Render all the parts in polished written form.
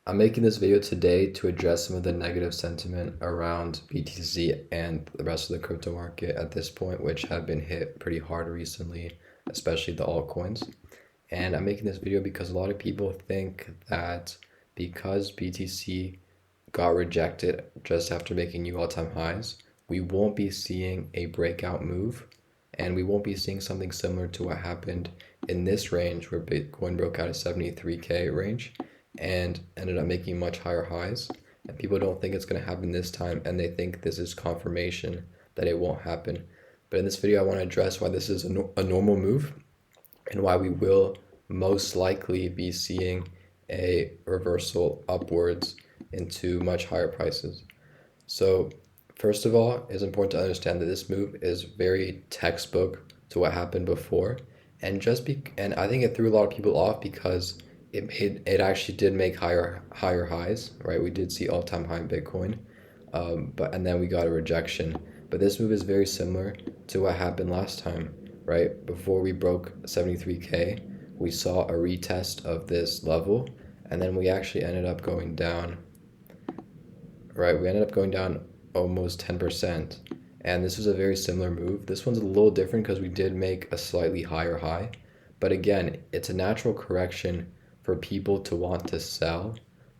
I'm making this video today to address some of the negative sentiment around BTC and the rest of the crypto market at this point, which have been hit pretty hard recently, especially the altcoins. And I'm making this video because a lot of people think that because BTC got rejected just after making new all-time highs, we won't be seeing a breakout move and we won't be seeing something similar to what happened in this range where Bitcoin broke out of 73K range and ended up making much higher highs. And people don't think it's going to happen this time, and they think this is confirmation that it won't happen. But in this video, I want to address why this is a normal move and why we will most likely be seeing a reversal upwards into much higher prices. So first of all, it's important to understand that this move is very textbook to what happened before, and I think it threw a lot of people off because it actually did make higher highs, right? We did see all-time high in Bitcoin, and then we got a rejection. But this move is very similar to what happened last time, right? Before we broke 73K, we saw a retest of this level, and then we actually ended up going down, right? We ended up going down almost 10%. And this was a very similar move. This one's a little different because we did make a slightly higher high. But again, it's a natural correction for people to want to sell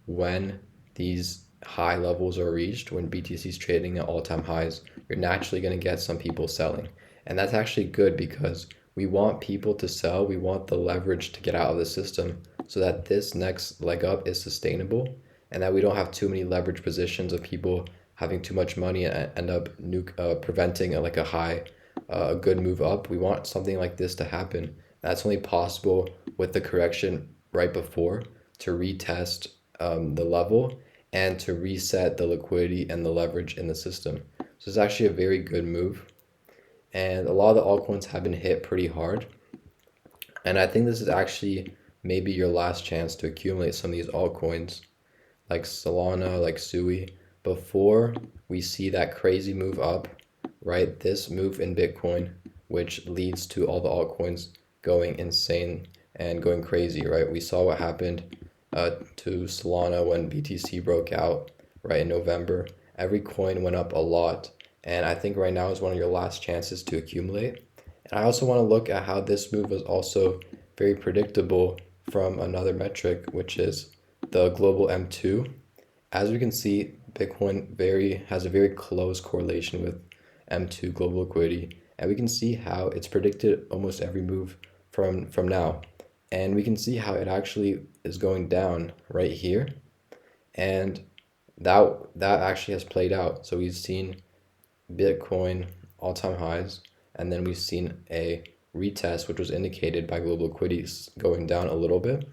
when these high levels are reached. When BTC is trading at all-time highs, you're naturally going to get some people selling. And that's actually good because we want people to sell. We want the leverage to get out of the system so that this next leg up is sustainable and that we don't have too many leverage positions of people having too much money and end up preventing a good move up. We want something like this to happen. That's only possible with the correction right before to retest the level and to reset the liquidity and the leverage in the system. So it's actually a very good move. And a lot of the altcoins have been hit pretty hard. And I think this is actually maybe your last chance to accumulate some of these altcoins like Solana, like Sui, before we see that crazy move up, right? This move in Bitcoin, which leads to all the altcoins going insane and going crazy, right? We saw what happened to Solana when BTC broke out, right, in November. Every coin went up a lot, and I think right now is one of your last chances to accumulate. And I also want to look at how this move was also very predictable from another metric, which is the global M2. As we can see, Bitcoin has a very close correlation with M2 global liquidity, and we can see how it's predicted almost every move from now. And we can see how it actually is going down right here, and that actually has played out. So we've seen Bitcoin all-time highs, and then we've seen a retest, which was indicated by global liquidity going down a little bit.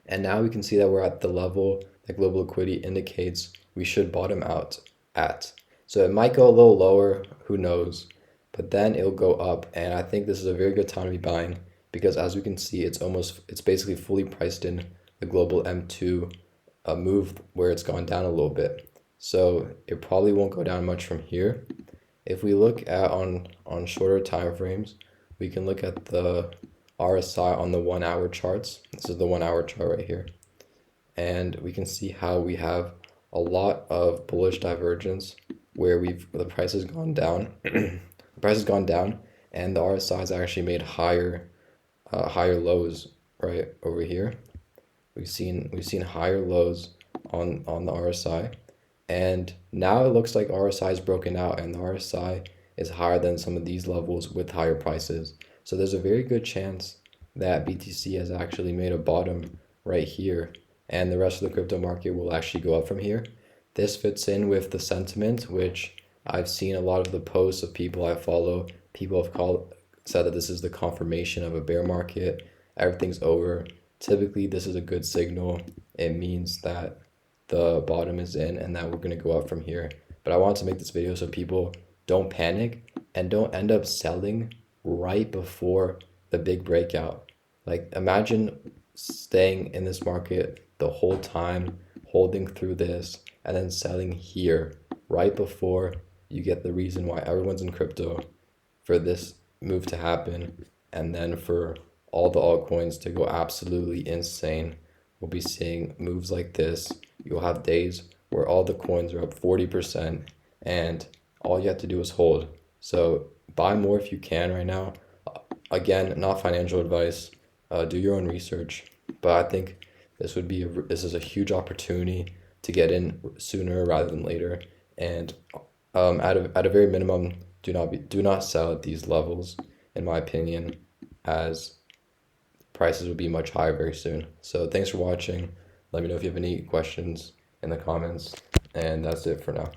And now we can see that we're at the level that global liquidity indicates we should bottom out at. So it might go a little lower, who knows, but then it'll go up. And I think this is a very good time to be buying because as we can see, it's basically fully priced in the global M2 move where it's gone down a little bit. So it probably won't go down much from here. If we look at on shorter time frames, we can look at the RSI on the 1 hour charts. This is the 1 hour chart right here. And we can see how we have a lot of bullish divergence where the price has gone down. The price has gone down and the RSI has actually made higher lows right over here. We've seen higher lows on the RSI, and now it looks like RSI is broken out and the RSI is higher than some of these levels with higher prices. So there's a very good chance that BTC has actually made a bottom right here and the rest of the crypto market will actually go up from here. This fits in with the sentiment, which I've seen a lot of the posts of people I follow. People have said that this is the confirmation of a bear market. Everything's over. Typically, this is a good signal. It means that the bottom is in and that we're going to go up from here. But I want to make this video so people don't panic and don't end up selling right before the big breakout. Like imagine staying in this market the whole time, holding through this, and then selling here right before you get the reason why everyone's in crypto for this move to happen, and then for all the altcoins to go absolutely insane we'll be seeing moves like this. You'll have days where all the coins are up 40% and all you have to do is hold. So buy more if you can right now. Again, not financial advice. Do your own research, but I think this is a huge opportunity to get in sooner rather than later. And at a very minimum, do not sell at these levels, in my opinion, as prices will be much higher very soon. So thanks for watching. Let me know if you have any questions in the comments, and that's it for now.